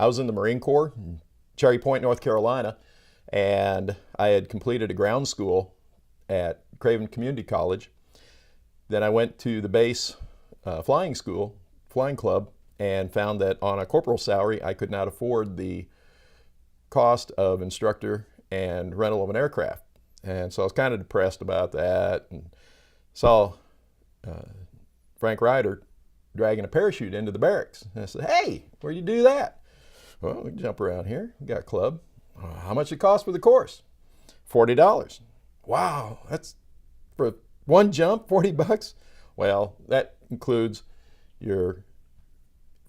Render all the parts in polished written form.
I was in the Marine Corps in Cherry Point, North Carolina, and I had completed a ground school at Craven Community College. Then I went to the base flying school, flying club, and found that on a corporal salary, I could not afford the cost of instructor and rental of an aircraft. And so I was kind of depressed about that, and saw Frank Ryder dragging a parachute into the barracks. And I said, hey, where'd you do that? Well, we can jump around here. We got a club. How much it cost for the course? $40. Wow, that's for one jump, $40? Well, that includes your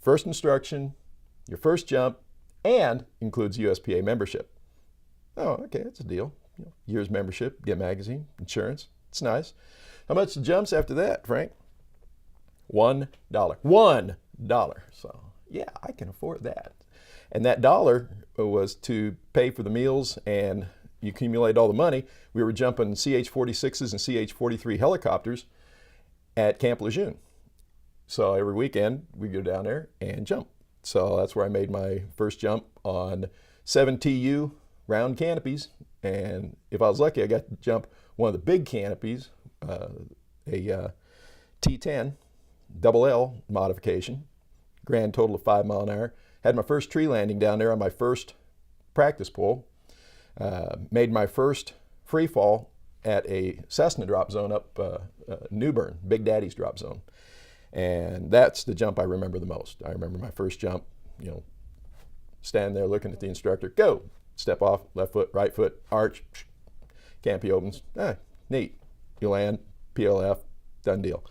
first instruction, your first jump, and includes USPA membership. Oh, okay, that's a deal. Year's membership, get magazine, insurance. It's nice. How much the jumps after that, Frank? $1. $1. So, yeah, I can afford that. And that dollar was to pay for the meals, and you accumulate all the money. We were jumping CH-46s and CH-43 helicopters at Camp Lejeune. So every weekend we go down there and jump. So that's where I made my first jump on 7 TU round canopies. And if I was lucky, I got to jump one of the big canopies, a T10 double L modification, grand total of 5 mile an hour. Had my first tree landing down there on my first practice pull. Made my first free fall at a Cessna drop zone up New Bern, Big Daddy's drop zone. And that's the jump I remember the most. I remember my first jump, standing there looking at the instructor, go, step off, left foot, right foot, arch, canopy opens, neat. You land, PLF, done deal.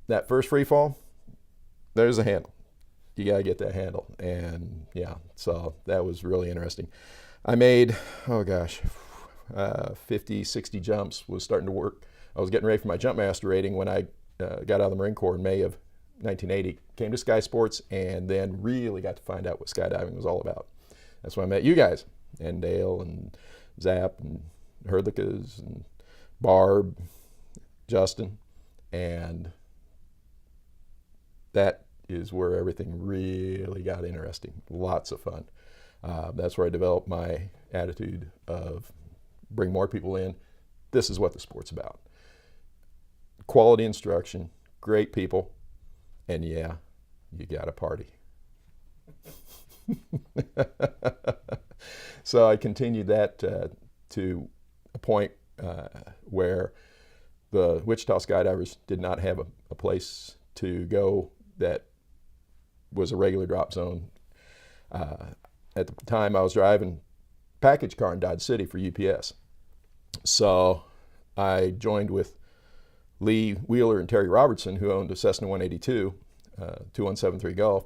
That first free fall, there's a handle. You gotta get that handle. And yeah, so that was really interesting. I made, 50, 60 jumps, was starting to work. I was getting ready for my jump master rating when I got out of the Marine Corps in May of 1980. Came to Sky Sports and then really got to find out what skydiving was all about. That's when I met you guys, and Dale and Zap and Herdlickas and Barb, Justin, and that is where everything really got interesting. Lots of fun. That's where I developed my attitude of bring more people in. This is what the sport's about. Quality instruction, great people, and yeah, you got a party. So I continued that to a point where the Wichita skydivers did not have a place to go that was a regular drop zone. At the time I was driving package car in Dodge City for UPS. So I joined with Lee Wheeler and Terry Robertson, who owned a Cessna 182, 2173 Golf.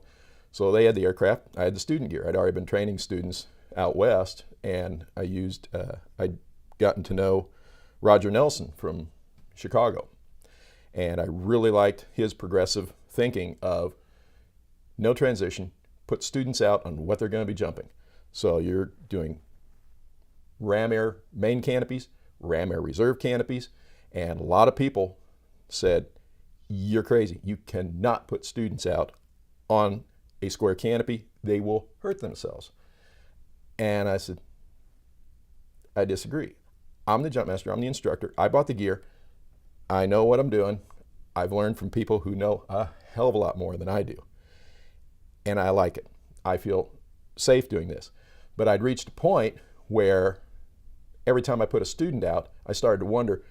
So they had the aircraft, I had the student gear. I'd already been training students out west, and I'd gotten to know Roger Nelson from Chicago. And I really liked his progressive thinking of no transition, put students out on what they're going to be jumping. So you're doing ram air main canopies, ram air reserve canopies, and a lot of people said, you're crazy. You cannot put students out on a square canopy. They will hurt themselves. And I said, I disagree. I'm the jump master. I'm the instructor. I bought the gear. I know what I'm doing. I've learned from people who know a hell of a lot more than I do. And I like it. I feel safe doing this. But I'd reached a point where every time I put a student out, I started to wonder,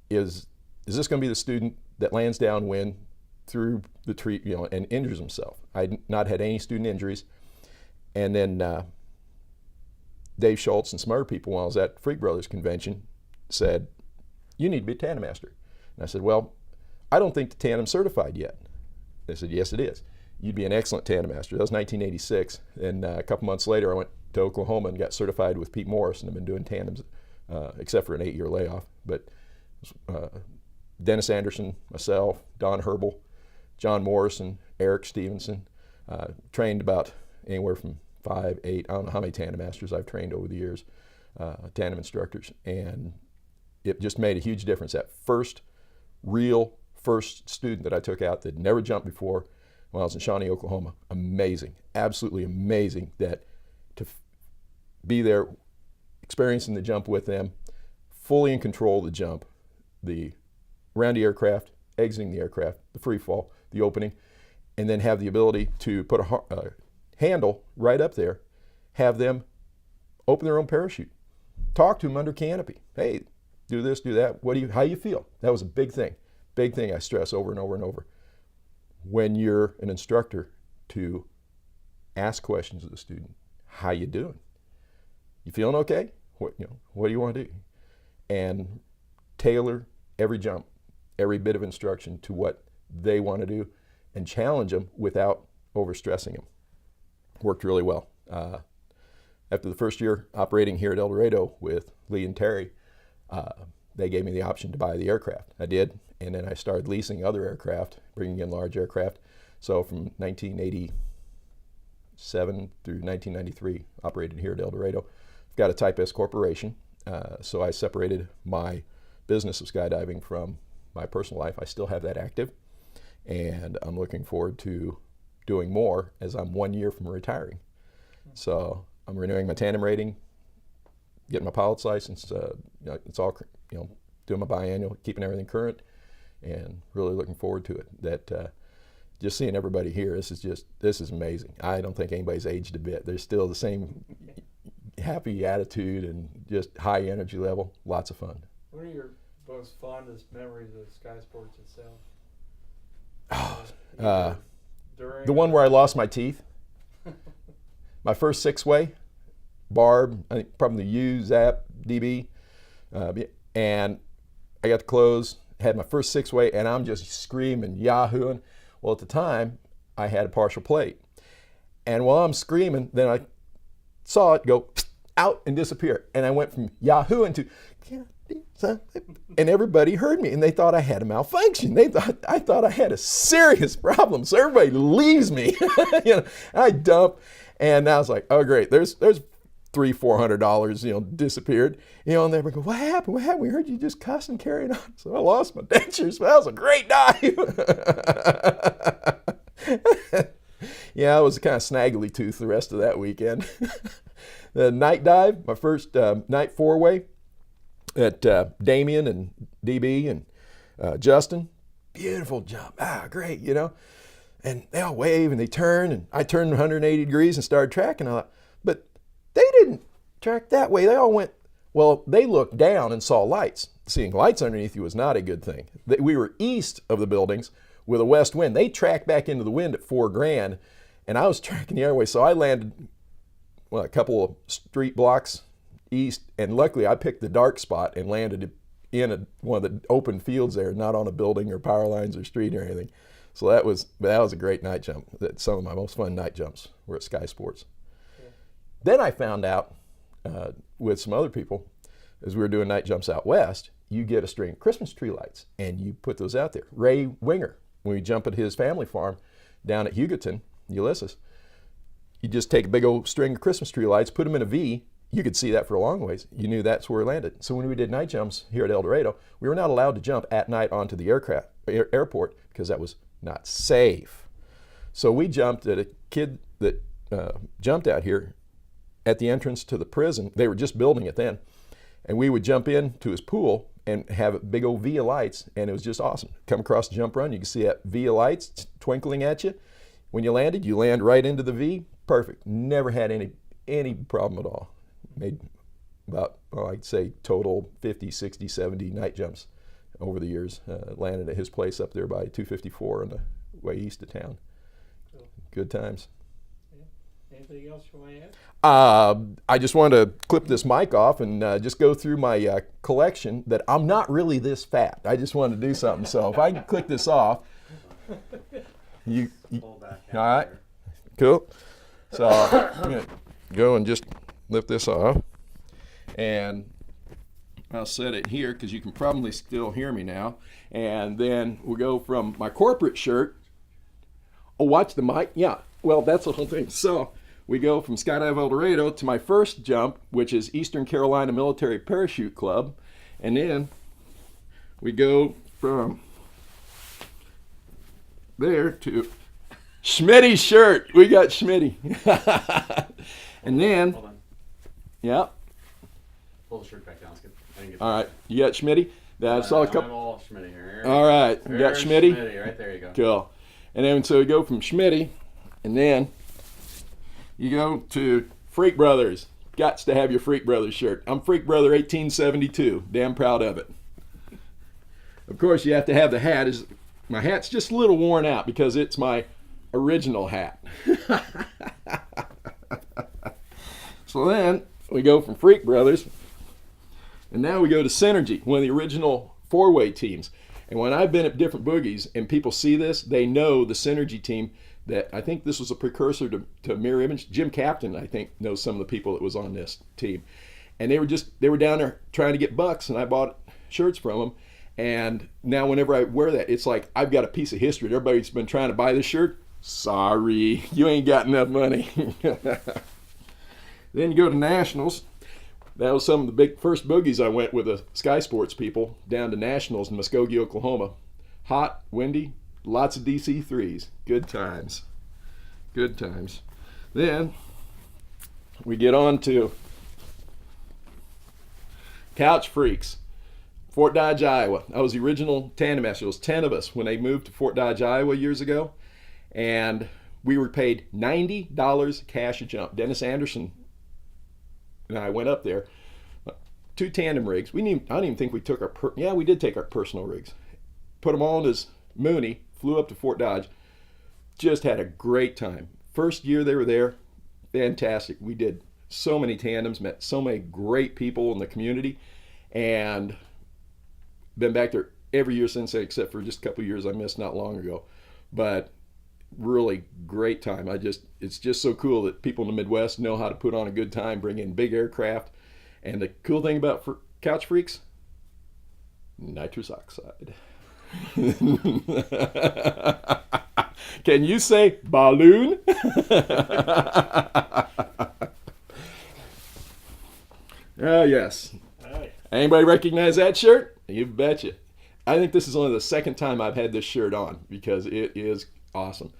is this going to be the student that lands downwind through the tree, and injures himself? I'd not had any student injuries. And then Dave Schultz and some other people, when I was at Freak Brothers convention, said, you need to be a tandem master. And I said, well, I don't think the tandem's certified yet. They said, yes, it is. You'd be an excellent tandem master. That was 1986. And a couple months later, I went to Oklahoma and got certified with Pete Morris, and I've been doing tandems, except for an 8-year layoff. But Dennis Anderson, myself, Don Herbal, John Morrison, Eric Stevenson, trained about anywhere from 5, 8, I don't know how many tandem masters I've trained over the years, tandem instructors. And it just made a huge difference. That first student that I took out that never jumped before, when I was in Shawnee, Oklahoma. Amazing, absolutely amazing that to be there, experiencing the jump with them, fully in control of the jump, the around the aircraft, exiting the aircraft, the free fall, the opening, and then have the ability to put a handle right up there, have them open their own parachute, talk to them under canopy. Hey, do this, do that. How you feel? That was a big thing I stress over and over and over. When you're an instructor, to ask questions of the student. How you doing? You feeling okay? What do you want to do? And tailor every jump, every bit of instruction to what they want to do, and challenge them without overstressing them. Worked really well. After the first year operating here at El Dorado with Lee and Terry, they gave me the option to buy the aircraft. I did, and then I started leasing other aircraft, bringing in large aircraft. So from 1987 through 1993, operated here at El Dorado. I've got a Type S corporation, so I separated my business of skydiving from my personal life. I still have that active, and I'm looking forward to doing more as I'm 1 year from retiring. So I'm renewing my tandem rating, getting my pilot's license. It's all, doing my biannual, keeping everything current, and really looking forward to it. That just seeing everybody here, this is amazing. I don't think anybody's aged a bit. There's still the same happy attitude and just high energy level. Lots of fun. What are your most fondest memories of Sky Sports itself? The one where I lost my teeth. My first six-way, barb, I think probably the U, Zap, DB, and I got to close, had my first six-way, and I'm just screaming, yahooing. Well, at the time, I had a partial plate. And while I'm screaming, then I saw it go out and disappear. And I went from yahooing to, and everybody heard me, and they thought I had a malfunction. I thought I had a serious problem. So everybody leaves me. I dump, and I was like, oh great, there's $300-400, disappeared. And they would go, what happened? What happened? We heard you just cuss and carrying on. So I lost my dentures, but that was a great dive. Yeah, I was kind of snaggly tooth the rest of that weekend. The night dive, my first night four-way at Damien and DB and Justin. Beautiful jump. Great, And they all wave and they turn, and I turned 180 degrees and started tracking. I thought, but they didn't track that way. They all went, well, they looked down and saw lights. Seeing lights underneath you was not a good thing. We were east of the buildings with a west wind. They tracked back into the wind at 4 grand, and I was tracking the other way. So I landed, a couple of street blocks east, and luckily I picked the dark spot and landed in one of the open fields there, not on a building or power lines or street or anything. So that was a great night jump. Some of my most fun night jumps were at Sky Sports. Yeah. Then I found out with some other people, as we were doing night jumps out west, you get a string of Christmas tree lights and you put those out there. Ray Winger, when we jump at his family farm down at Hugoton, Ulysses, you just take a big old string of Christmas tree lights, put them in a V. You could see that for a long ways. You knew that's where it landed. So when we did night jumps here at El Dorado, we were not allowed to jump at night onto the airport because that was not safe. So we jumped at a kid that jumped out here at the entrance to the prison. They were just building it then. And we would jump into his pool and have a big old V of lights, and it was just awesome. Come across the jump run, you can see that V of lights twinkling at you. When you landed, you land right into the V. Perfect. Never had any problem at all. Made about, I'd say total 50, 60, 70 night jumps over the years. Landed at his place up there by 254 on the way east of town. Cool. Good times. Yeah. Anything else you want to add? I just wanted to clip this mic off and just go through my collection that I'm not really this fat. I just wanted to do something. So if I can click this off, you all right? Cool. So I'm going to go and just lift this off. And I'll set it here because you can probably still hear me now. And then we'll go from my corporate shirt. Oh, watch the mic. Yeah, well, that's the whole thing. So we go from Skydive El Dorado to my first jump, which is Eastern Carolina Military Parachute Club. And then we go from there to Schmitty's shirt. We got Schmitty. And then, Hold on. yeah. Pull the shirt back down. Let's get, I didn't get All right, you got Schmitty. That's all. I'm all Schmitty here. All right, you got There's Schmitty. Right there you go. Cool. And then so we go from Schmitty, and then you go to Freak Brothers. Gots to have your Freak Brothers shirt. I'm Freak Brother 1872. Damn proud of it. Of course, you have to have the hat. My hat's just a little worn out because it's my original hat. So then we go from Freak Brothers, and now we go to Synergy, one of the original four-way teams. And when I've been at different boogies and people see this, they know the Synergy team. That I think this was a precursor to Mirror Image. Jim Captain, I think, knows some of the people that was on this team. And they were down there trying to get bucks, and I bought shirts from them. And now whenever I wear that, it's like I've got a piece of history. Everybody's been trying to buy this shirt. Sorry, you ain't got enough money. Then you go to Nationals. That was some of the first boogies I went with the Sky Sports people down to Nationals in Muskogee, Oklahoma. Hot, windy, lots of DC-3s. Good times. Good times. Then we get on to Couch Freaks. Fort Dodge, Iowa. I was the original tandem master. There was 10 of us when they moved to Fort Dodge, Iowa years ago. And we were paid $90 cash a jump. Dennis Anderson and I went up there. 2 tandem rigs. I don't even think we took we did take our personal rigs. Put them all in his Mooney. Flew up to Fort Dodge. Just had a great time. First year they were there, fantastic. We did so many tandems, met so many great people in the community, and been back there every year since, except for just a couple of years I missed not long ago. But really great time. It's just so cool that people in the Midwest know how to put on a good time, bring in big aircraft. And the cool thing about Couch Freaks, nitrous oxide. Can you say balloon? Oh, yes. Hey. Anybody recognize that shirt? You betcha. I think this is only the second time I've had this shirt on because it is awesome.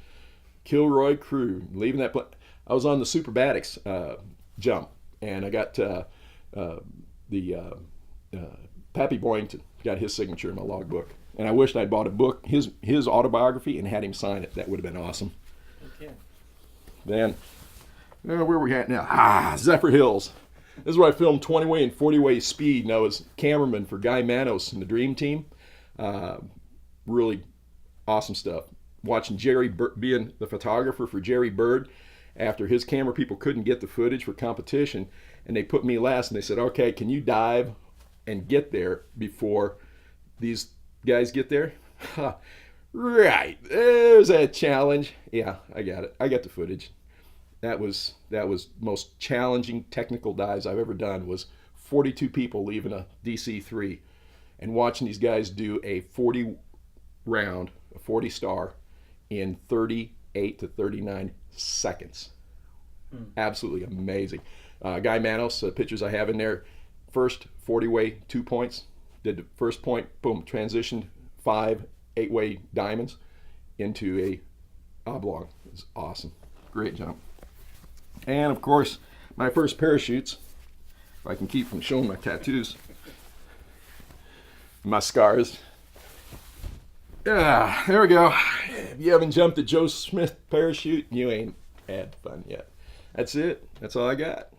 Kilroy Crew, leaving that place. I was on the Superbatics jump, and I got Pappy Boyington got his signature in my logbook. And I wished I'd bought a book, his autobiography, and had him sign it. That would have been awesome. Okay. Then, where are we at now? Zephyr Hills. This is where I filmed 20-way and 40-way speed, and I was cameraman for Guy Manos and the Dream Team. Really awesome stuff. Watching Jerry being the photographer for Jerry Bird after his camera people couldn't get the footage for competition, and they put me last, and they said, okay, can you dive and get there before these guys get there? Right, there's that challenge. Yeah, I got it. I got the footage. That was most challenging technical dives I've ever done. Was 42 people leaving a DC-3 and watching these guys do a 40 round, a 40 star in 38 to 39 seconds. Absolutely amazing. Guy Manos, pictures I have in there. First 40-way 2 points. Did the first point, boom, transitioned 5 8-way diamonds into a oblong. It was awesome. Great jump. And of course, my first parachutes, if I can keep from showing my tattoos, my scars. Yeah, there we go. If you haven't jumped a Joe Smith parachute, you ain't had fun yet. That's it. That's all I got.